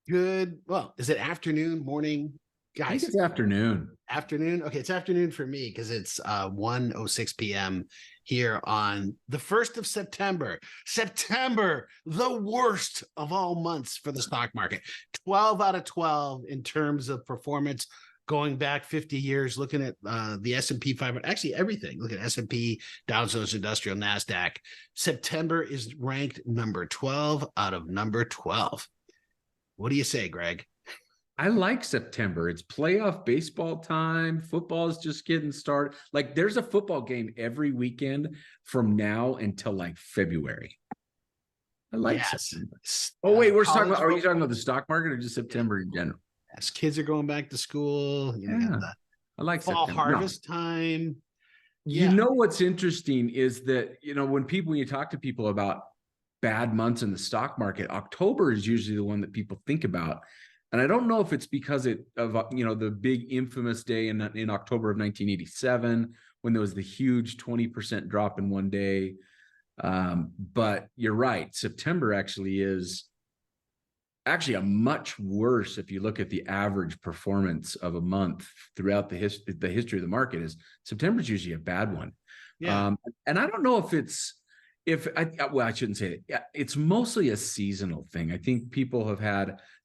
Good. Well, is it afternoon, morning? I think Guys, it's afternoon. afternoon. Okay, it's afternoon for me because it's 1:06 p.m. here on the 1st of September. September, the worst of all months for the stock market. 12 out of 12 in terms of performance going back 50 years, looking at the S&P 500, actually everything. Look at S&P, Dow Jones Industrial, NASDAQ. September is ranked number 12 out of number 12. What do you say, Greg? I like September. It's playoff baseball time. Football is just getting started. Like there's a football game every weekend from now until like February. I like Yes. September. Oh, wait, we're talking College about, are you talking football. about the stock market or just September in general? Yes, kids are going back to school. You got Yeah, the I like fall September. No, harvest time. you Yeah. know what's interesting is that, when you talk to people about bad months in the stock market, October is usually the one that people think about. And I don't know if it's because of the big infamous day in October of 1987 when there was the huge 20% drop in one day. But you're right. September actually is actually a much worse, if you look at the average performance of a month throughout the history of the market, is September is usually a bad one. Yeah. And I don't know if it's I shouldn't say it. It's mostly a seasonal thing. I think people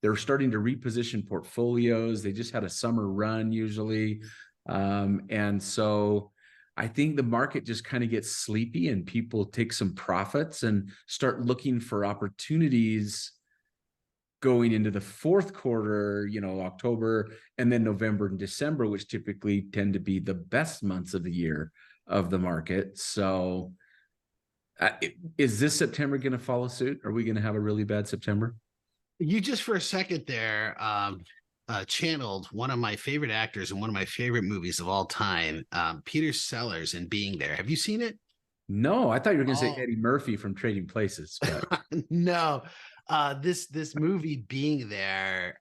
they're starting to reposition portfolios. They just had a summer run usually. And so I think the market just kind of gets sleepy and people take some profits and start looking for opportunities going into the fourth quarter, October and then November and December, which typically tend to be the best months of the year of the market. So is this September going to follow suit? Are we going to have a really bad September? You just for a second there channeled one of my favorite actors in one of my favorite movies of all time, Peter Sellers, in Being There. Have you seen it? No, I thought you were going to say Oh, Eddie Murphy from Trading Places, but no. This movie Being There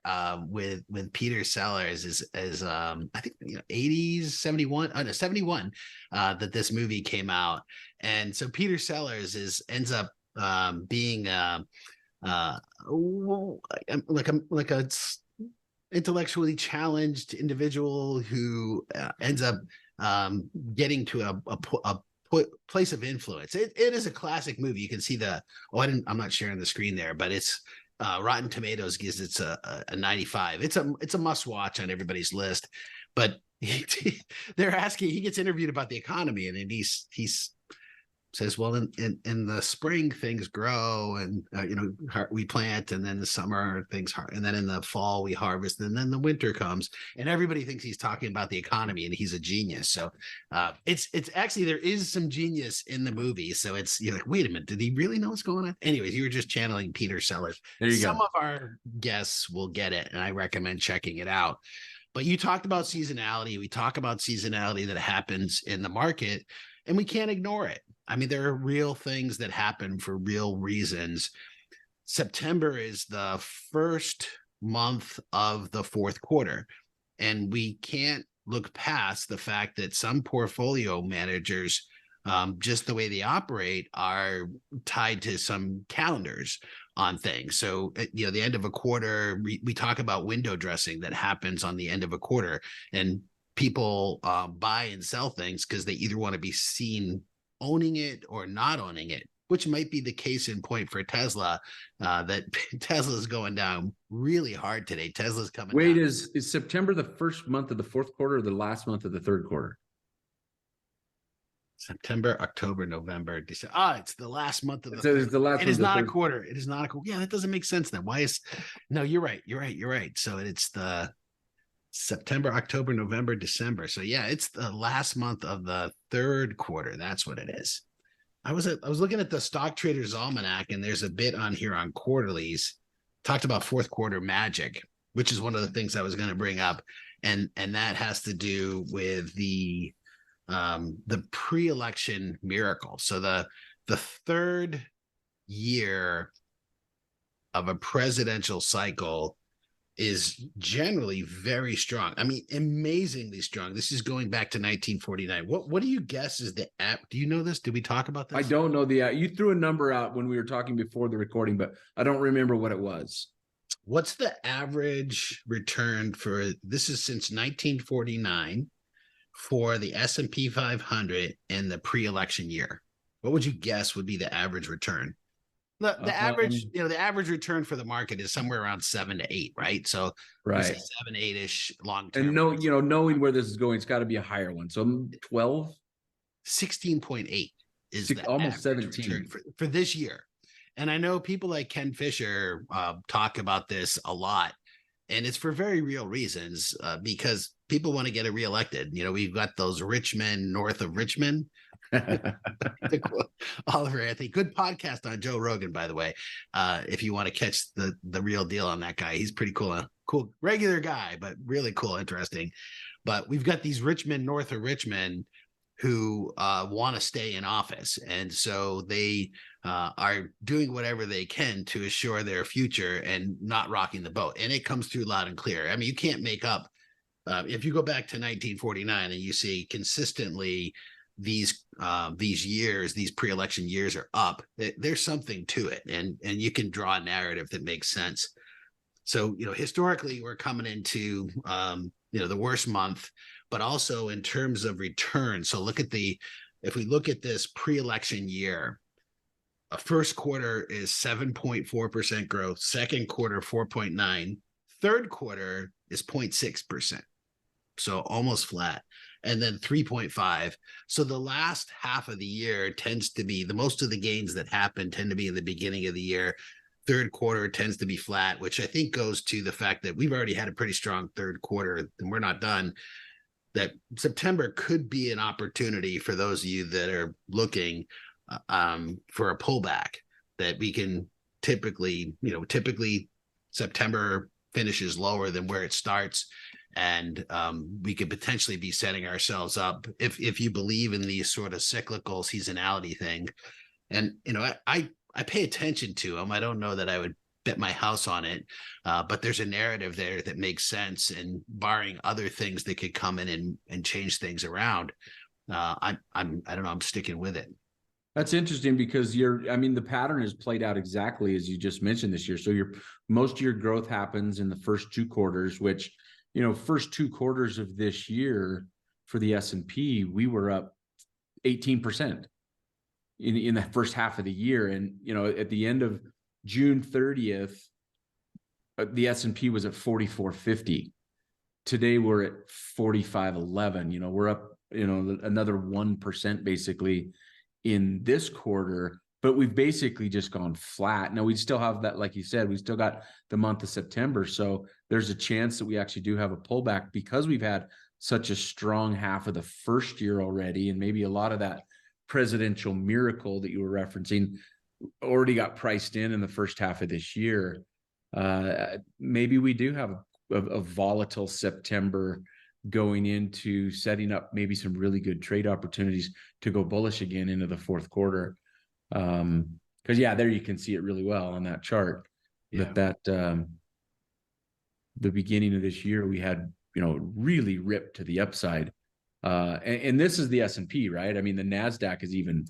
with Peter Sellers is I think 80s 71 no, 71 that this movie came out. And so Peter Sellers ends up being like a intellectually challenged individual who ends up getting to a place of influence. It is a classic movie. You can see I'm not sharing the screen there, but it's Rotten Tomatoes gives it a 95. It's a must watch on everybody's list. But they're asking, he gets interviewed about the economy, and then he's says, well, in the spring things grow, and we plant, and then the summer things, and then in the fall we harvest, and then the winter comes, and everybody thinks he's talking about the economy, and he's a genius. So it's actually, there is some genius in the movie. So you're like, wait a minute, did he really know what's going on? Anyways, you were just channeling Peter Sellers. there you Some go. of our guests will get it, and I recommend checking it out. But you talked about seasonality. We talk about seasonality that happens in the market, and we can't ignore it. I mean, there are real things that happen for real reasons. September is the first month of the fourth quarter, and we can't look past the fact that some portfolio managers, just the way they operate, are tied to some calendars on things. So, the end of a quarter, we talk about window dressing that happens on the end of a quarter, and people buy and sell things because they either want to be seen owning it or not owning it, which might be the case in point for Tesla, that Tesla is going down really hard today. Tesla's coming Wait, down. is September the first month of the fourth quarter or the last month of the third quarter? September, October, November, December. It's the last month of the So third. it's the last It month is of the not a third. quarter. It is not a quarter. Yeah, that doesn't make sense then. No, you're right. So it's the September, October, November, December. So yeah, it's the last month of the third quarter. That's what it is. I was looking at the Stock Traders Almanac, and there's a bit on here on quarterlies. Talked about fourth quarter magic, which is one of the things I was going to bring up, and that has to do with the pre-election miracle. So the third year of a presidential cycle is generally very strong. I mean, amazingly strong. This is going back to 1949. What do you guess is the app? Do you know this? Did we talk about this? I don't know you threw a number out when we were talking before the recording, but I don't remember what it was. What's the average return for this is since 1949 for the S&P 500 in the pre-election year? What would you guess would be the average return? The average, Um, the average return for the market is somewhere around 7 to 8, right? So we say right. 7, 8-ish long And term. knowing where this is going, it's got to be a higher one. So 12, 16.8 is the almost average return 17. for this year. And I know people like Ken Fisher talk about this a lot, and it's for very real reasons because people want to get it reelected. We've got those Richmond, north of Richmond. Oliver Anthony, good podcast on Joe Rogan, by the way. If you want to catch the real deal on that guy, he's pretty cool, regular guy, but really cool, interesting. But we've got these Richmond, north of Richmond, who want to stay in office, and so they are doing whatever they can to assure their future and not rocking the boat. And it comes through loud and clear. I mean, you can't make up. If you go back to 1949 and you see consistently these years, these pre-election years are up, there's something to it, and you can draw a narrative that makes sense. So historically, we're coming into the worst month, but also in terms of return. So if we look at this pre-election year, a first quarter is 7.4% growth, second quarter 4.9, third quarter is 0.6%. So almost flat, and then 3.5. So the last half of the year tends to be most of the gains that happen tend to be in the beginning of the year. Third quarter tends to be flat, which I think goes to the fact that we've already had a pretty strong third quarter and we're not done. That September could be an opportunity for those of you that are looking for a pullback, that we can typically September finishes lower than where it starts. And we could potentially be setting ourselves up if you believe in these sort of cyclical seasonality thing. And, I pay attention to them. I don't know that I would bet my house on it, but there's a narrative there that makes sense. And barring other things that could come in and change things around, I don't know, I'm sticking with it. That's interesting because the pattern is played out exactly as you just mentioned this year. So most of your growth happens in the first two quarters, which, first two quarters of this year for the S&P, we were up 18% in the first half of the year. And, at the end of June 30th, the S&P was at 4450. Today we're at 4511. We're up, another 1% basically in this quarter, but we've basically just gone flat. Now we still have that, like you said, we still got the month of September. So there's a chance that we actually do have a pullback because we've had such a strong half of the first year already. And maybe a lot of that presidential miracle that you were referencing already got priced in the first half of this year. Maybe we do have a volatile September going into setting up maybe some really good trade opportunities to go bullish again into the fourth quarter. Because there you can see it really well on that chart. Yeah. The beginning of this year we had really ripped to the upside. And this is the S&P, right? I mean, the NASDAQ is even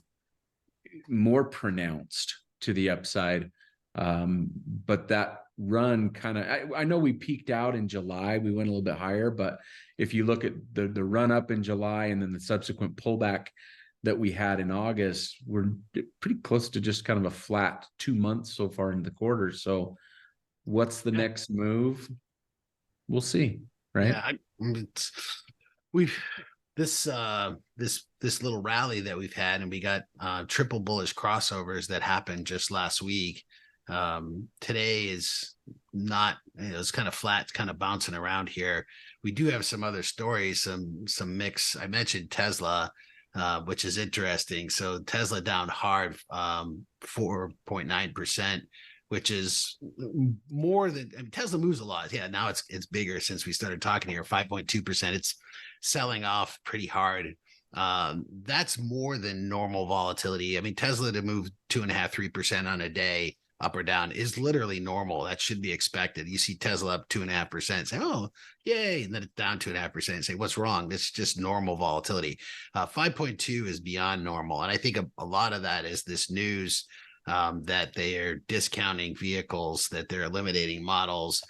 more pronounced to the upside. But that run kind of, I know we peaked out in July, we went a little bit higher, but if you look at the run up in July and then the subsequent pullback that we had in August, we're pretty close to just kind of a flat 2 months so far in the quarter. So what's the next move? We'll see, right? Yeah, we've this little rally that we've had, and we got triple bullish crossovers that happened just last week. Today is not, it's kind of flat, it's kind of bouncing around here. We do have some other stories, some mix. I mentioned Tesla, which is interesting. So Tesla down hard, 4.9%, which is more than, Tesla moves a lot. Yeah, now it's bigger since we started talking here, 5.2%. It's selling off pretty hard. That's more than normal volatility. I mean, Tesla to move 2.5%, 3% on a day up or down is literally normal. That should be expected. You see Tesla up 2.5%, say, oh, yay. And then it's down 2.5%, say, what's wrong? It's just normal volatility. 5.2 is beyond normal. And I think a lot of that is this news that they are discounting vehicles, that they're eliminating models.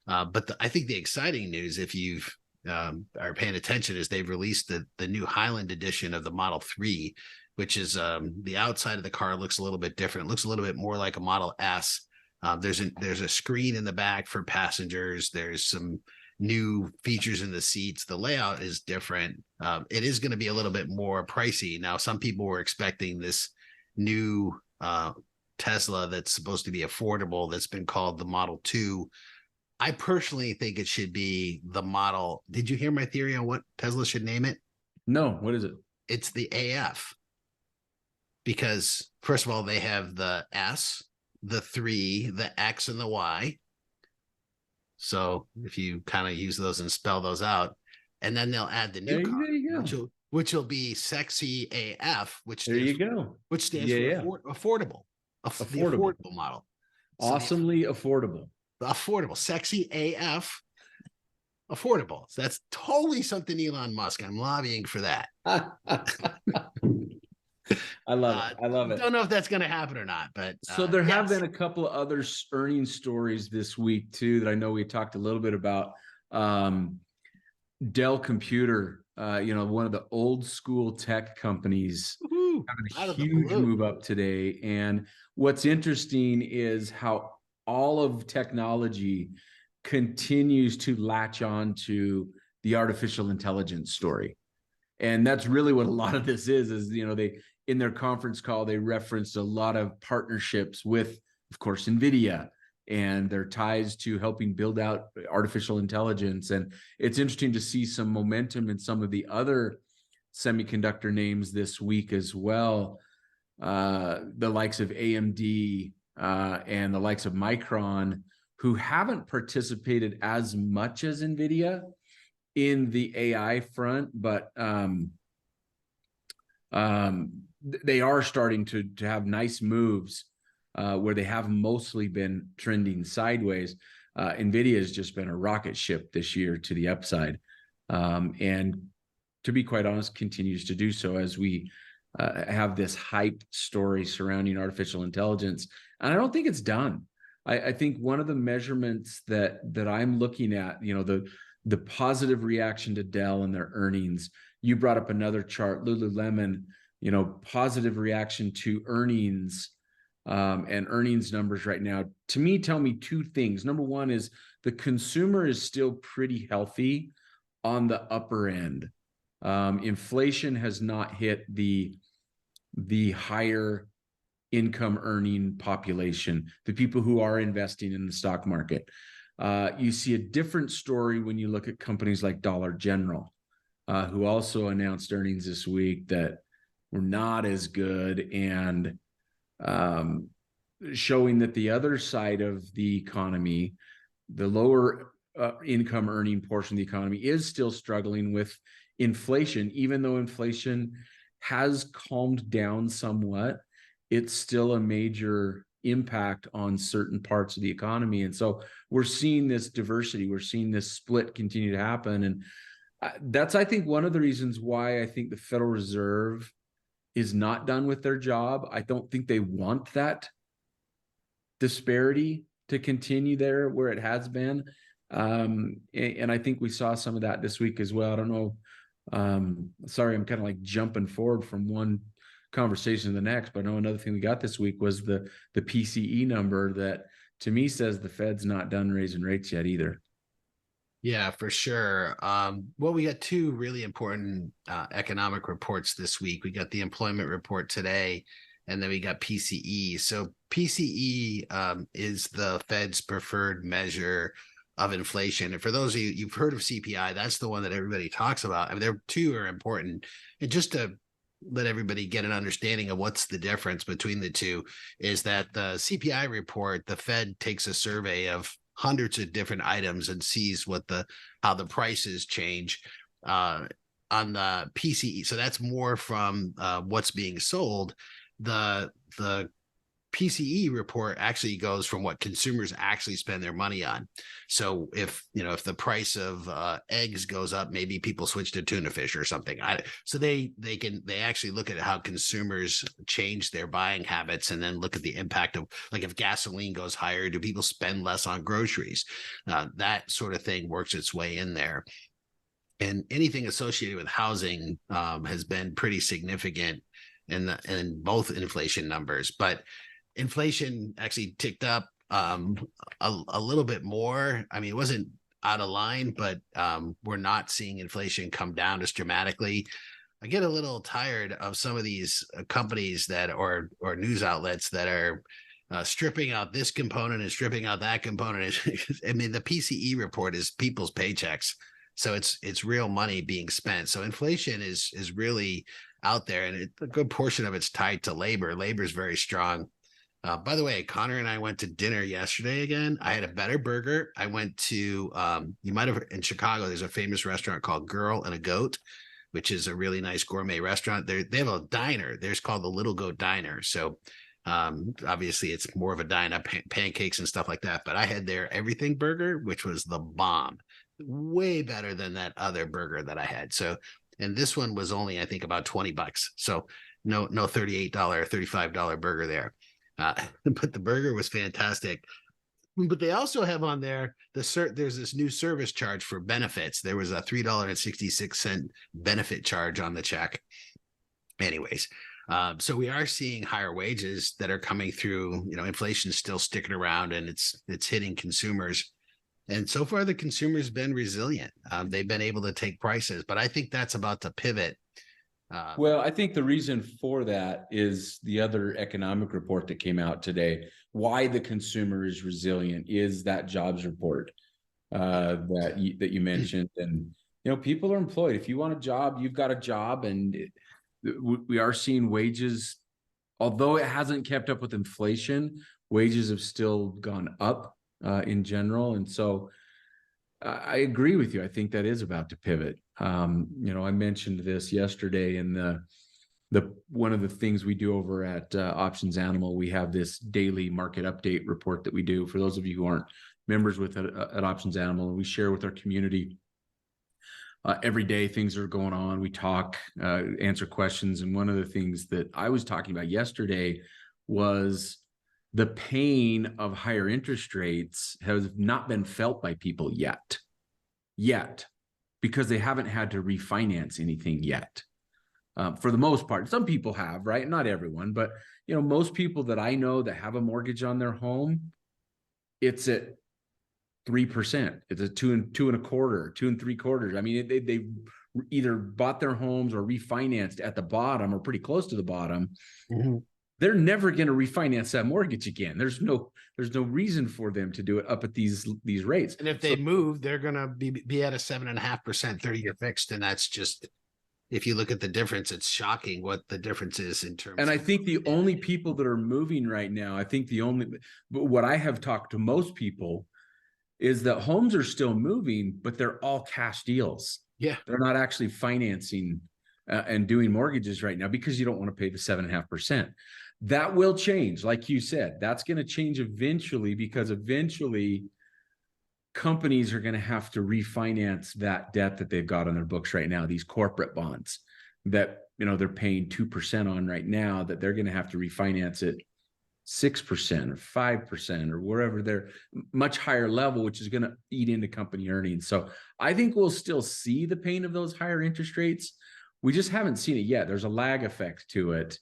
But I think the exciting news, if you've are paying attention, is they've released the new Highland edition of the Model 3, which is the outside of the car looks a little bit different. It looks a little bit more like a Model S. There's a screen in the back for passengers. There's some new features in the seats. The layout is different. It is going to be a little bit more pricey. Now, some people were expecting this new Tesla that's supposed to be affordable, that's been called the Model 2. I personally think it should be the Model. Did you hear my theory on what Tesla should name it? No, what is it? It's the AF. Because first of all, they have the S, the 3, the X, and the Y. So if you kind of use those and spell those out, and then they'll add the new car, which will be sexy AF, which stands for affordable. The affordable model. Awesomely affordable. Affordable, sexy AF, affordable. So that's totally something Elon Musk. I'm lobbying for that. I love it. I love it. Don't know if that's going to happen or not, but so there have been a couple of other earnings stories this week too that I know we talked a little bit about. Dell Computer, one of the old school tech companies, having a huge move up today. And what's interesting is how all of technology continues to latch on to the artificial intelligence story. And that's really what a lot of this is, they, in their conference call, they referenced a lot of partnerships with, of course, NVIDIA and their ties to helping build out artificial intelligence. And it's interesting to see some momentum in some of the other semiconductor names this week as well. The likes of AMD and the likes of Micron, who haven't participated as much as NVIDIA in the AI front, but they are starting to have nice moves where they have mostly been trending sideways. NVIDIA has just been a rocket ship this year to the upside. And to be quite honest, continues to do so as we have this hype story surrounding artificial intelligence. And I don't think it's done. I think one of the measurements that I'm looking at, the positive reaction to Dell and their earnings. You brought up another chart, Lululemon, positive reaction to earnings and earnings numbers right now. To me, tell me two things. Number one is the consumer is still pretty healthy on the upper end. Inflation has not hit the higher income earning population, the people who are investing in the stock market. You see a different story when you look at companies like Dollar General, who also announced earnings this week that were not as good, and showing that the other side of the economy, the lower income earning portion of the economy, is still struggling with inflation. Even though inflation has calmed down somewhat, it's still a major impact on certain parts of the economy. And so we're seeing this diversity, we're seeing this split continue to happen. And that's, I think, one of the reasons why I think the Federal Reserve is not done with their job. I don't think they want that disparity to continue there where it has been. And I think we saw some of that this week as well. I don't know. Sorry, I'm kind of like jumping forward from one conversation to the next, but I know another thing we got this week was the PCE number that to me says the Fed's not done raising rates yet either. Yeah, for sure. Well, we got two really important economic reports this week. We got the employment report today, and then we got PCE. So PCE is the Fed's preferred measure of inflation. And for those of you, you've heard of CPI, that's the one that everybody talks about. I mean, there two are important. And just to let everybody get an understanding of what's the difference between the two, is that the CPI report, the Fed takes a survey of hundreds of different items and sees how the prices change on the PCE. So that's more from what's being sold. The PCE report actually goes from what consumers actually spend their money on. So if the price of eggs goes up, maybe people switch to tuna fish or something. So they actually look at how consumers change their buying habits, and then look at the impact of, like, if gasoline goes higher, do people spend less on groceries? That sort of thing works its way in there. And anything associated with housing has been pretty significant in both inflation numbers. But inflation actually ticked up a little bit more. I mean, it wasn't out of line, but we're not seeing inflation come down as dramatically. I get a little tired of some of these companies that or news outlets that are stripping out this component and stripping out that component. I mean, the PCE report is people's paychecks, so it's real money being spent. So inflation is really out there, and a good portion of it's tied to labor. Labor is very strong. By the way, Connor and I went to dinner yesterday again. I had a better burger. I went to, you might have, in Chicago, there's a famous restaurant called Girl and a Goat, which is a really nice gourmet restaurant. They have a diner. There's called the Little Goat Diner. So obviously it's more of a diner, pancakes and stuff like that. But I had their everything burger, which was the bomb. Way better than that other burger that I had. So, and this one was only, I think, about $20. So no $38, $35 burger there. But the burger was fantastic. But they also have on there there's this new service charge for benefits. There was a $3.66 benefit charge on the check. Anyways, so we are seeing higher wages that are coming through. Inflation's still sticking around, and it's hitting consumers. And so far, the consumer's been resilient. They've been able to take prices, but I think that's about to pivot. Well, I think the reason for that is the other economic report that came out today. Why the consumer is resilient is that jobs report that you mentioned. And, people are employed. If you want a job, you've got a job. And we are seeing wages, although it hasn't kept up with inflation, wages have still gone up in general. And so I agree with you. I think that is about to pivot. I mentioned this yesterday in the one of the things we do over at Options Animal. We have this daily market update report that we do for those of you who aren't members with at Options Animal, and we share with our community every day things that are going on. We talk, answer questions, and one of the things that I was talking about yesterday was the pain of higher interest rates has not been felt by people yet, because they haven't had to refinance anything yet. For the most part, some people have, right? Not everyone, but most people that I know that have a mortgage on their home, it's at 3%. It's a 2 2.25%, 2 3/4. I mean, they either bought their homes or refinanced at the bottom or pretty close to the bottom. Mm-hmm. They're never going to refinance that mortgage again. There's no reason for them to do it up at these rates. And if they move, they're going to be at a 7.5% 30-year fixed. And that's just, if you look at the difference, it's shocking what the difference is in terms. And I think the only people that are moving right now, what I have talked to most people is that homes are still moving, but they're all cash deals. Yeah. They're not actually financing and doing mortgages right now because you don't want to pay the 7.5%. That will change. Like you said, that's going to change eventually, because eventually companies are going to have to refinance that debt that they've got on their books right now, these corporate bonds that, they're paying 2% on right now, that they're going to have to refinance it 6% or 5% or wherever they're much higher level, which is going to eat into company earnings. So I think we'll still see the pain of those higher interest rates. We just haven't seen it yet. There's a lag effect to it.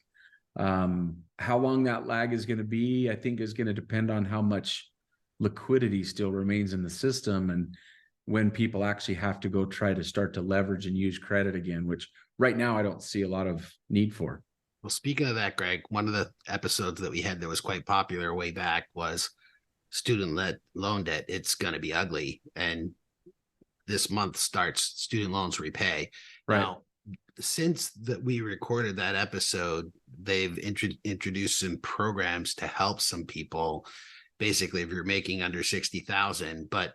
How long that lag is going to be, I think, is going to depend on how much liquidity still remains in the system and when people actually have to go try to start to leverage and use credit again, which right now I don't see a lot of need for. Well, speaking of that, Greg, one of the episodes that we had that was quite popular way back was student loan debt. It's going to be ugly. And this month starts student loans repay. Right. Now, since that we recorded that episode, they've introduced some programs to help some people. Basically, if you're making under 60,000, but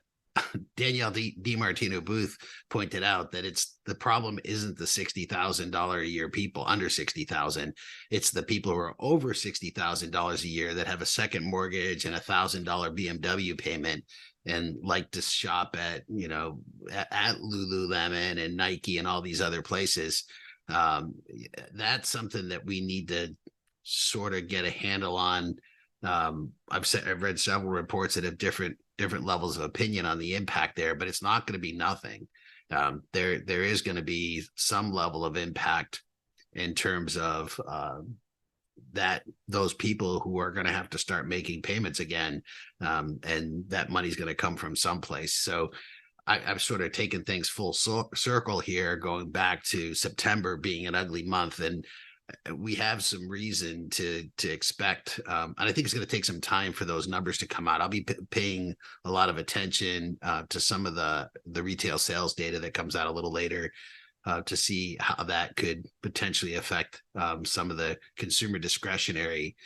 Danielle DiMartino Booth pointed out that the problem isn't the $60,000 a year people under 60,000. It's the people who are over $60,000 a year that have a second mortgage and $1,000 BMW payment and like to shop at, at Lululemon and Nike and all these other places. That's something that we need to sort of get a handle on. I've read several reports that have different levels of opinion on the impact there, but it's not going to be nothing. There is going to be some level of impact in terms of that those people who are going to have to start making payments again, and that money's going to come from someplace. So I've sort of taken things full circle here, going back to September being an ugly month, and we have some reason to expect, and I think it's going to take some time for those numbers to come out. I'll be paying a lot of attention to some of the retail sales data that comes out a little later, to see how that could potentially affect some of the consumer discretionary.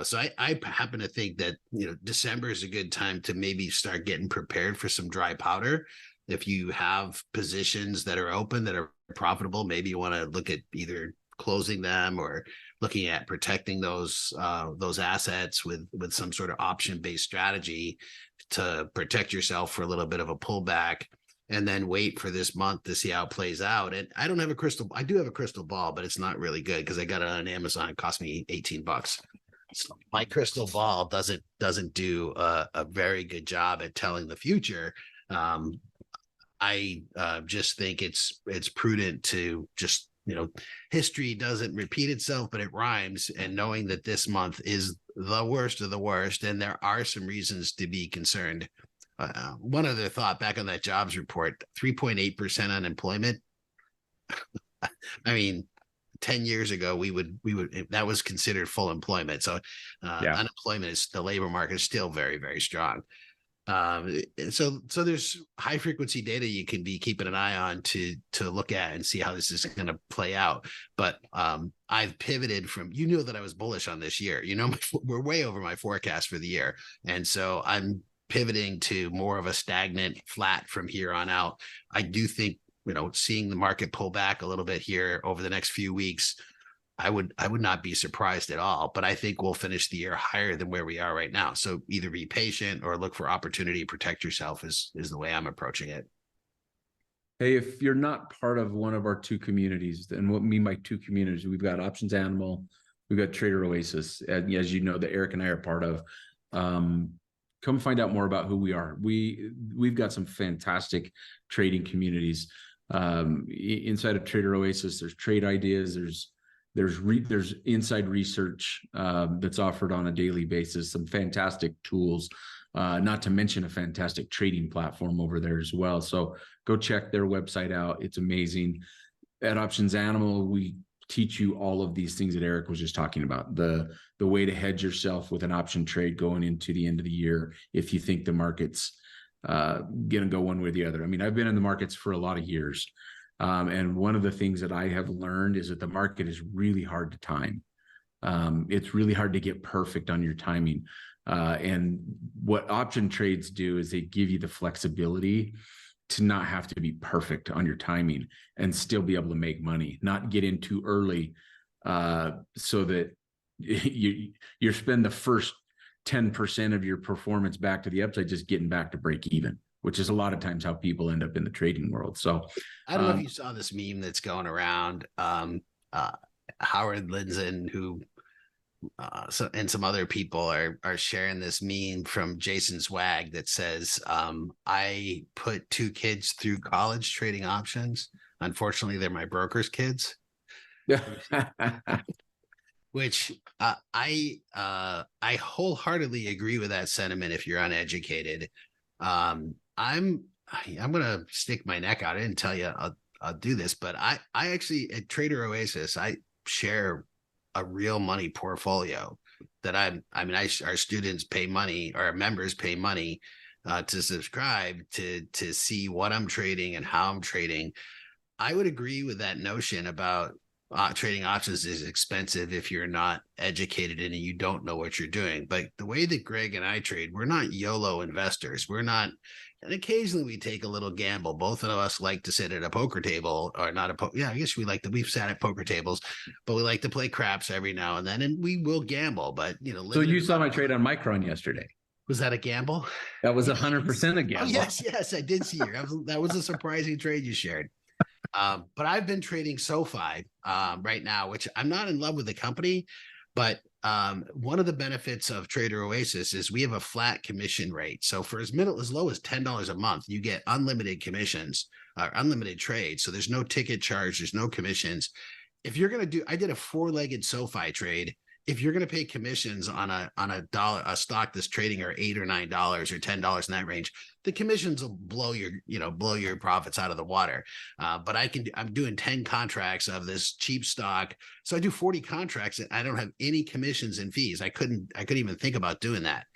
So I happen to think that December is a good time to maybe start getting prepared for some dry powder. If you have positions that are open that are profitable, maybe you want to look at either closing them or looking at protecting those assets with some sort of option-based strategy to protect yourself for a little bit of a pullback, and then wait for this month to see how it plays out. And I do have a crystal ball, but it's not really good because I got it on Amazon. It cost me $18. So my crystal ball doesn't do a very good job at telling the future. I just think it's prudent to just, history doesn't repeat itself, but it rhymes. And knowing that this month is the worst of the worst, and there are some reasons to be concerned. One other thought back on that jobs report, 3.8% unemployment. I mean, 10 years ago, we would that was considered full employment. So unemployment the labor market is still very, very strong. So there's high frequency data you can be keeping an eye on to look at and see how this is going to play out. But I've pivoted from, that I was bullish on this year. We're way over my forecast for the year. And so I'm pivoting to more of a stagnant flat from here on out. I do think, seeing the market pull back a little bit here over the next few weeks, I would not be surprised at all, but I think we'll finish the year higher than where we are right now. So either be patient or look for opportunity, protect yourself is the way I'm approaching it. Hey, if you're not part of one of our two communities, and what I mean by two communities, we've got Options Animal, we've got Trader Oasis, and as you know, that Eric and I are part of. Come find out more about who we are. We've got some fantastic trading communities. Inside of Trader Oasis, there's trade ideas, there's inside research that's offered on a daily basis, some fantastic tools, not to mention a fantastic trading platform over there as well. So go check their website out. It's amazing. At Options Animal, we teach you all of these things that Eric was just talking about, the way to hedge yourself with an option trade going into the end of the year if you think the market's gonna go one way or the other. I mean, I've been in the markets for a lot of years. And one of the things that I have learned is that the market is really hard to time. It's really hard to get perfect on your timing. And what option trades do is they give you the flexibility to not have to be perfect on your timing and still be able to make money, not get in too early, so that you spend the first 10% of your performance back to the upside, just getting back to break even, which is a lot of times how people end up in the trading world. So I don't know if you saw this meme that's going around. Howard Lindzen, who and some other people are sharing this meme from Jason Swag that says, I put 2 kids through college trading options. Unfortunately, they're my broker's kids. Which I wholeheartedly agree with that sentiment if you're uneducated. I'm gonna stick my neck out. I didn't tell you I'll do this, but I actually at Trader Oasis I share a real money portfolio that our students pay money, or our members pay money to subscribe to see what I'm trading and how I'm trading. I would agree with that notion about trading options is expensive if you're not educated in it, you don't know what you're doing. But the way that Greg and I trade, we're not YOLO investors. We're not, and occasionally we take a little gamble. Both of us like to sit at a poker table, or not a yeah, I guess we've sat at poker tables, but we like to play craps every now and then, and we will gamble. But so you saw my trade on Micron yesterday. Was that a gamble? That was 100% a gamble. Oh, yes, I did see you. That was a surprising trade you shared. But I've been trading SoFi right now, which I'm not in love with the company, but one of the benefits of Trader Oasis is we have a flat commission rate. So for as low as $10 a month, you get unlimited commissions, unlimited trades. So there's no ticket charge, there's no commissions. If you're going to I did a 4-legged SoFi trade. If you're going to pay commissions on a stock that's trading or $8 or $9 or $10 in that range, the commissions will blow your profits out of the water. But I'm doing 10 contracts of this cheap stock. So I do 40 contracts and I don't have any commissions and fees. I couldn't even think about doing that.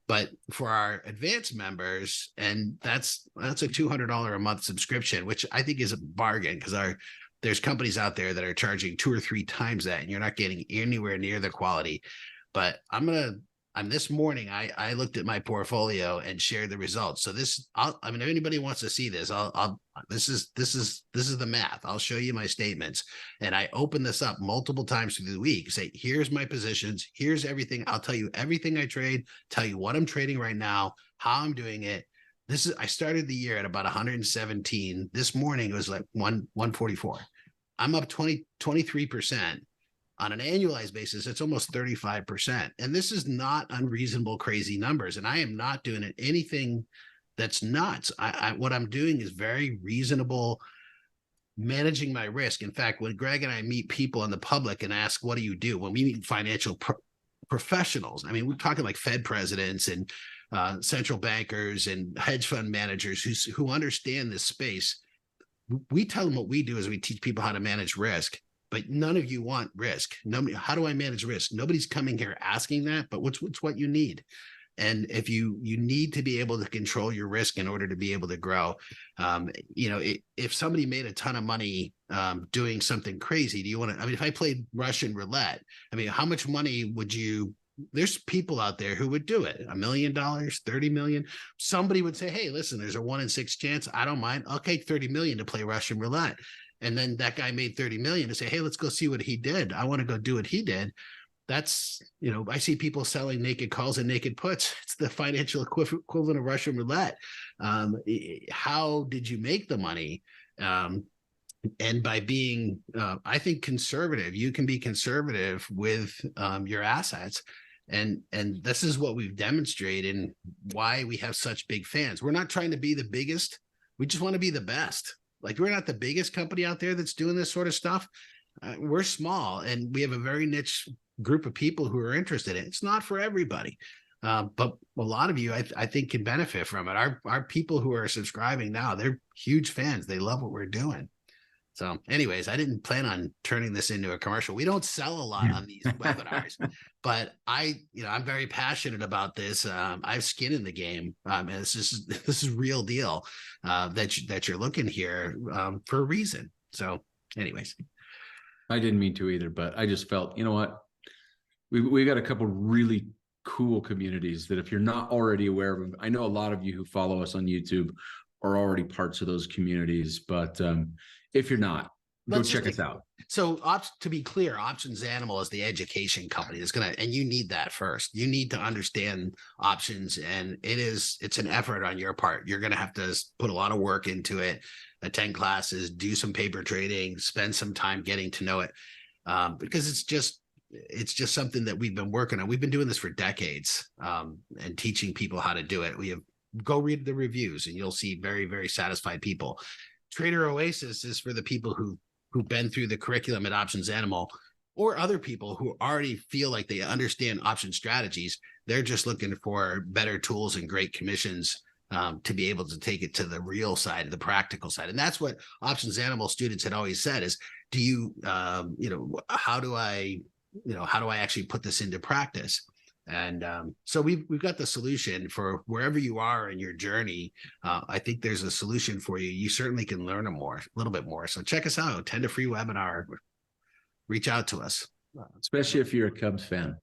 But for our advanced members, and that's a $200 a month subscription, which I think is a bargain, because there's companies out there that are charging 2 or 3 times that, and you're not getting anywhere near the quality. But this morning, I looked at my portfolio and shared the results. So if anybody wants to see this, this is the math. I'll show you my statements. And I open this up multiple times through the week, say, here's my positions, here's everything. I'll tell you everything I trade, tell you what I'm trading right now, how I'm doing it. I started the year at about 117. This morning it was like 144. I'm up 23%. On an annualized basis, it's almost 35%. And this is not unreasonable, crazy numbers. And I am not doing anything that's nuts. What I'm doing is very reasonable, managing my risk. In fact, when Greg and I meet people in the public and ask, what do you do? When we meet financial professionals, I mean, we're talking like Fed presidents and central bankers and hedge fund managers who understand this space. We tell them what we do is we teach people how to manage risk, but none of you want risk. Nobody, how do I manage risk? Nobody's coming here asking that, but what's what you need? And if you need to be able to control your risk in order to be able to grow, if somebody made a ton of money doing something crazy, do you want to, I mean, if I played Russian roulette, I mean, how much money would you, there's people out there who would do it. $1 million, 30 million. Somebody would say, hey, listen, there's a 1 in 6 chance. I don't mind. I'll take 30 million to play Russian roulette. And then that guy made 30 million to say, hey, let's go see what he did. I want to go do what he did. That's, I see people selling naked calls and naked puts. It's the financial equivalent of Russian roulette. How did you make the money? And by being, I think, conservative, you can be conservative with your assets. And this is what we've demonstrated and why we have such big fans. We're not trying to be the biggest. We just want to be the best. Like, we're not the biggest company out there that's doing this sort of stuff. We're small, and we have a very niche group of people who are interested in it. It's not for everybody. But a lot of you, I think, can benefit from it. Our people who are subscribing now, they're huge fans. They love what we're doing. So anyways, I didn't plan on turning this into a commercial. We don't sell a lot on these webinars, but I'm very passionate about this. I have skin in the game. And this is real deal that you're looking here for a reason. So anyways. I didn't mean to either, but I just felt, you know what? We got a couple really cool communities that if you're not already aware of them, I know a lot of you who follow us on YouTube are already parts of those communities, but if you're not, go check us out. So to be clear, Options Animal is the education company that's and you need that first. You need to understand options, and it's an effort on your part. You're going to have to put a lot of work into it, attend classes, do some paper trading, spend some time getting to know it, because it's just something that we've been working on. We've been doing this for decades, and teaching people how to do it. Go read the reviews and you'll see very, very satisfied people. Trader Oasis is for the people who've been through the curriculum at Options Animal, or other people who already feel like they understand option strategies. They're just looking for better tools and great commissions to be able to take it to the real side, the practical side. And that's what Options Animal students had always said is, how do I actually put this into practice? And so we've got the solution for wherever you are in your journey. I think there's a solution for you. You certainly can learn a little bit more. So check us out. Attend a free webinar. reach out to us. Especially if you're a Cubs fan.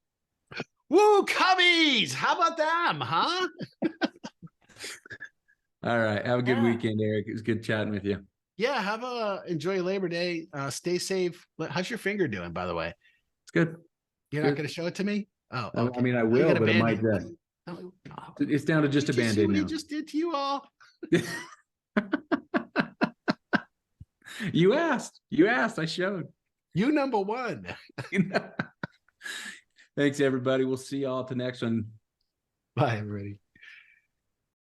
Woo, Cubbies! How about them, huh? All right. Have a good Yeah. weekend, Eric. It was good chatting with you. Yeah, enjoy Labor Day. Stay safe. How's your finger doing, by the way? It's good. You're not going to show it to me? Oh, okay. I mean, I You will, got a but it might. Band-Aid. It's down to just a Did you see Band-Aid what he now. just did to you all? You asked. I showed. You number one. Thanks, everybody. We'll see y'all at the next one. Bye, everybody.